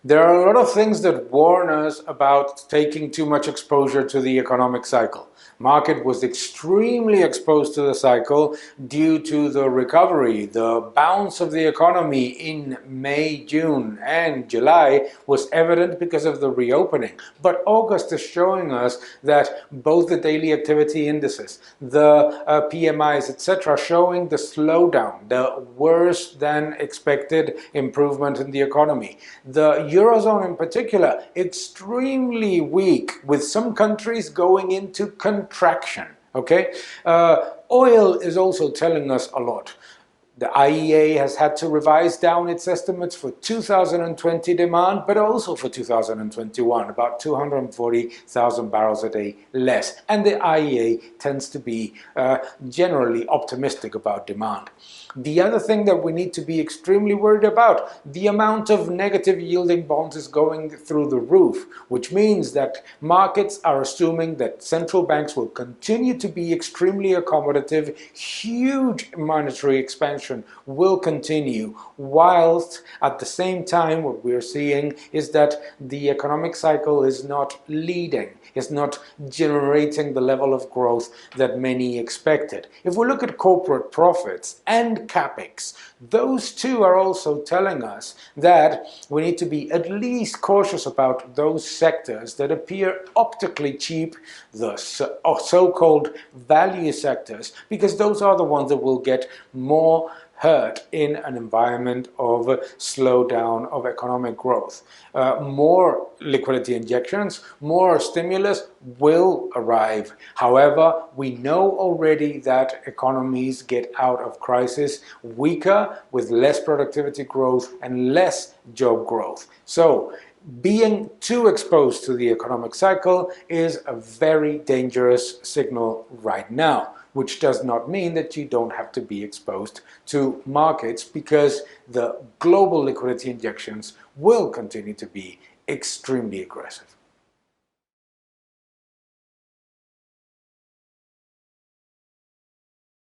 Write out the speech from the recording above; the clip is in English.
There are a lot of things that warn us about taking too much exposure to the economic cycle. Market was extremely exposed to the cycle due to the recovery. The bounce of the economy in May, June and July was evident because of the reopening. But August is showing us that both the daily activity indices, the PMIs, etc., showing the slowdown, the worse than expected improvement in the economy. The Eurozone in particular, extremely weak, with some countries going into contraction. Okay, oil is also telling us a lot. The IEA has had to revise down its estimates for 2020 demand, but also for 2021, about 240,000 barrels a day less. And the IEA tends to be generally optimistic about demand. The other thing that we need to be extremely worried about, the amount of negative yielding bonds is going through the roof, which means that markets are assuming that central banks will continue to be extremely accommodative, huge monetary expansion will continue, whilst at the same time what we're seeing is that the economic cycle is not leading, is not generating the level of growth that many expected. If we look at corporate profits and capex, those two are also telling us that we need to be at least cautious about those sectors that appear optically cheap, the so-called value sectors, because those are the ones that will get more hurt in an environment of slowdown of economic growth. More liquidity injections, more stimulus will arrive. However, we know already that economies get out of crisis weaker, with less productivity growth and less job growth. So, being too exposed to the economic cycle is a very dangerous signal right now, which does not mean that you don't have to be exposed to markets, because the global liquidity injections will continue to be extremely aggressive.